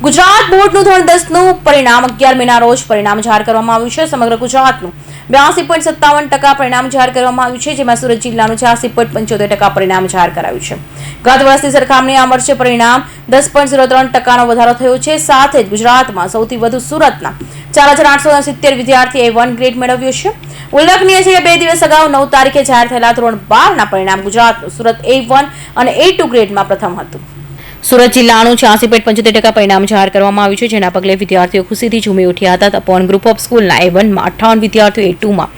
ગુજરાત બોર્ડનું ધોરણ 10નું પરિણામ 11 મેના રોજ પરિણામ જાહેર કરવામાં આવ્યું છે. સમગ્ર ગુજરાતનું 82.57% પરિણામ જાહેર કરવામાં આવ્યું છે, જેમાં સુરત જિલ્લાનું 86.75% પરિણામ જાહેર કરાયું છે. ગત વર્ષની સરખામણીએ આ વર્ષે પરિણામ 10.03%નો વધારો થયો છે. સાથે જ ગુજરાતમાં સૌથી વધુ સુરતના 4870 વિદ્યાર્થીએ A1 ગ્રેડ મેળવ્યો છે. ઉલ્લેખનીય છે કે 2 દિવસ અગાઉ 9 તારીખે જાહેર થયેલા ધોરણ 12ના પરિણામ ગુજરાતનું સુરત A1 અને A2 ગ્રેડમાં પ્રથમ હતું. સુરત જિલ્લાનું 86.75% પરિણામ જાહેર કરવામાં આવ્યું છે, જેના પગલે વિદ્યાર્થીઓ ખુશીથી ઝૂમી ઉઠ્યા હતા. તપોવન ગ્રુપ ઓફ સ્કૂલના A1માં 58 વિદ્યાર્થીઓ, A2માં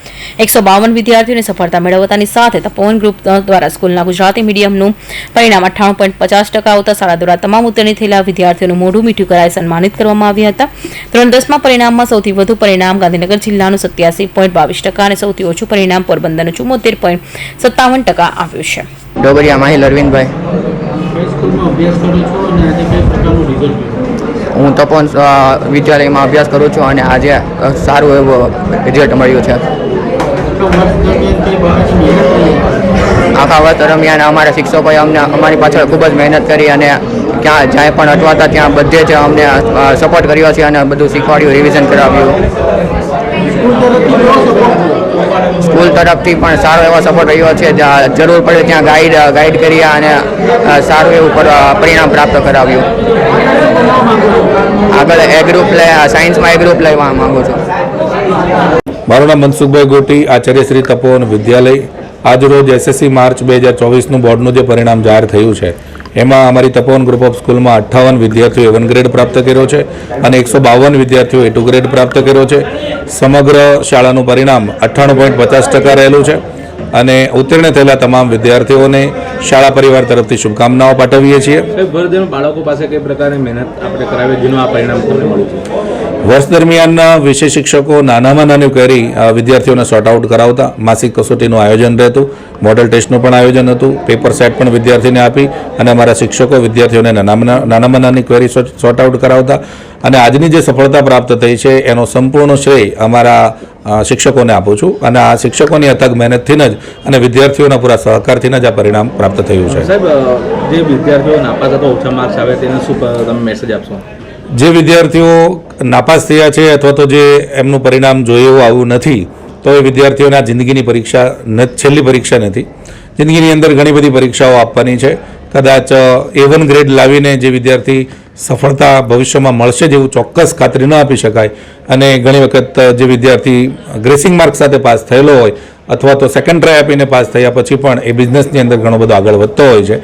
152 વિદ્યાર્થીઓને સફળતા મેળવતાની સાથે તપોવન ગ્રુપ દ્વારા સ્કૂલના ગુજરાતી મીડિયમનું પરિણામ 98.50% આવતા શાળા દ્વારા તમામ ઉત્તીર્ણ થયેલા વિદ્યાર્થીઓનું મોઢું મીઠું કરાવી સન્માનિત કરવામાં આવ્યા હતા. ધોરણ 10માં પરિણામમાં સૌથી વધુ પરિણામ ગાંધીનગર જિલ્લાનું 87.22% અને સૌથી ઓછું પરિણામ પોરબંદરનું 74.57% આવ્યું છે. ડોબરિયા માહિલ અરવિંદભાઈ. હું તપોવન વિદ્યાલયમાં અભ્યાસ કરું છું અને આજે સારું એવું રિઝલ્ટ મળ્યું છે. આખા વર્ષ દરમિયાન અમારા શિક્ષકોએ અમારી પાછળ ખૂબ જ મહેનત કરી અને જ્યાં પણ અટવાતા ત્યાં બધે જ અમને સપોર્ટ કર્યો છે અને બધું શીખવાડ્યું, રિવિઝન કરાવ્યું. સ્કૂલ તરફથી પણ સારો એવો સપોર્ટ રહ્યો છે. જરૂર પડે ત્યાં ગાઈડ કર્યા અને સારું એવું પરિણામ પ્રાપ્ત કરાવ્યું. આગળ સાયન્સમાં એ ગ્રુપ લેવા માંગુ છું. મારું નામ મનસુખભાઈ ગોટી, આચાર્ય શ્રી તપોવન વિદ્યાલય. આજરોજ SSC માર્ચ 2024નું બોર્ડનું જે પરિણામ જાહેર થયું છે એમાં અમારી તપોવન ગ્રુપ ઓફ સ્કૂલમાં 58 વિદ્યાર્થીઓએ A1 ગ્રેડ પ્રાપ્ત કર્યો છે અને 152 વિદ્યાર્થીઓએ A2 ગ્રેડ પ્રાપ્ત કર્યો છે. સમગ્ર શાળાનું પરિણામ 98.50% રહેલું છે અને ઉત્તીર્ણ થયેલા તમામ વિદ્યાર્થીઓને શાળા પરિવાર તરફથી શુભકામનાઓ પાઠવીએ છીએ. બાળકો પાસે કઈ પ્રકારની મહેનત આપણે કરાવી જેનું આ પરિણામ તમને મળ્યું છે? વર્ષ દરમિયાન વિષય શિક્ષકો નાનામાં નાનું કરી વિદ્યાર્થીઓને સોર્ટ આઉટ કરાવતા. માસિક કસોટીનું આયોજન રહેતું, મોડલ ટેસ્ટનું પણ આયોજન હતું, પેપર સેટ પણ વિદ્યાર્થીને આપી અને અમારા શિક્ષકો વિદ્યાર્થીઓને નાનામાં નાની ક્વેરી સોર્ટ આઉટ કરાવતા. અને આજની જે સફળતા પ્રાપ્ત થઈ છે એનો સંપૂર્ણ શ્રેય અમારા શિક્ષકોને આપું છું અને આ શિક્ષકોની અથાગ મહેનતથી જ અને વિદ્યાર્થીઓના પૂરા સહકારથી જ આ પરિણામ પ્રાપ્ત થયું છે. સાહેબ, જે વિદ્યાર્થીઓ નાપાસ અથવા ઓછા માર્ક્સ આવે તેને શું તમે મેસેજ આપશો? જે વિદ્યાર્થીઓ નાપાસ થયા છે અથવા તો જે એમનું પરિણામ જોઈએ એવું આવ્યું નથી, તો એ વિદ્યાર્થીઓને આ જિંદગીની પરીક્ષા છેલ્લી પરીક્ષા નથી. જિંદગીની અંદર ઘણી બધી પરીક્ષાઓ આપવાની છે. કદાચ A1 ગ્રેડ લાવીને જે વિદ્યાર્થી સફળતા ભવિષ્યમાં મળશે જેવું ચોક્કસ ખાતરી ન આપી શકાય. અને ઘણી વખત જે વિદ્યાર્થી ગ્રેસિંગ માર્ક સાથે પાસ થયેલો હોય અથવા તો સેકન્ડ ટ્રાય આપીને પાસ થયા પછી પણ એ બિઝનેસની અંદર ઘણો બધો આગળ વધતો હોય છે.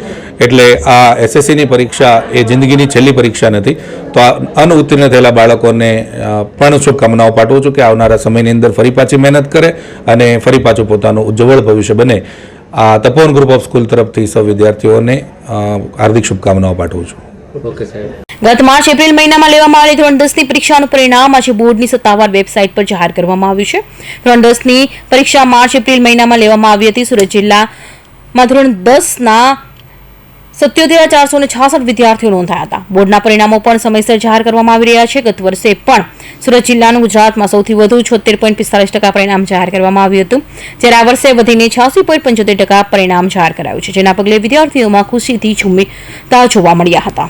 એટલે આ SSCની પરીક્ષા એ જિંદગીની છેલ્લી પરીક્ષા નથી. તો આ અનઉત્તીર્ણ થયેલા બાળકોને પણ શુભકામનાઓ પાઠવું છું કે આવનારા સમયની અંદર ફરી પાછી મહેનત કરે અને ફરી પાછું પોતાનું ઉજ્જવળ ભવિષ્ય બને. આ તપોવન ગ્રુપ ઓફ સ્કૂલ તરફથી સૌ વિદ્યાર્થીઓને હાર્દિક શુભકામનાઓ પાઠવું છું. ગત માર્ચ એપ્રિલ મહિનામાં લેવામાં આવેલી ધોરણ 10ની પરીક્ષાનું પરિણામ આજે બોર્ડની સત્તાવાર વેબસાઇટ પર જાહેર કરવામાં આવ્યું છે. ધોરણ 10ની પરીક્ષા માર્ચ એપ્રિલ મહિનામાં લેવામાં આવી હતી. સુરત જિલ્લામાં ધોરણ 10ના 77,466 વિદ્યાર્થીઓ નોંધાયા હતા. બોર્ડના પરિણામો પણ સમયસર જાહેર કરવામાં આવી રહ્યા છે. ગત વર્ષે પણ સુરત જિલ્લાનું ગુજરાતમાં સૌથી વધુ 76.45% પરિણામ જાહેર કરવામાં આવ્યું હતું, જ્યારે આ વર્ષે વધીને 86.75% પરિણામ જાહેર કરાયું છે, જેના પગલે વિદ્યાર્થીઓમાં ખુશીથી ઝૂમતા જોવા મળ્યા હતા.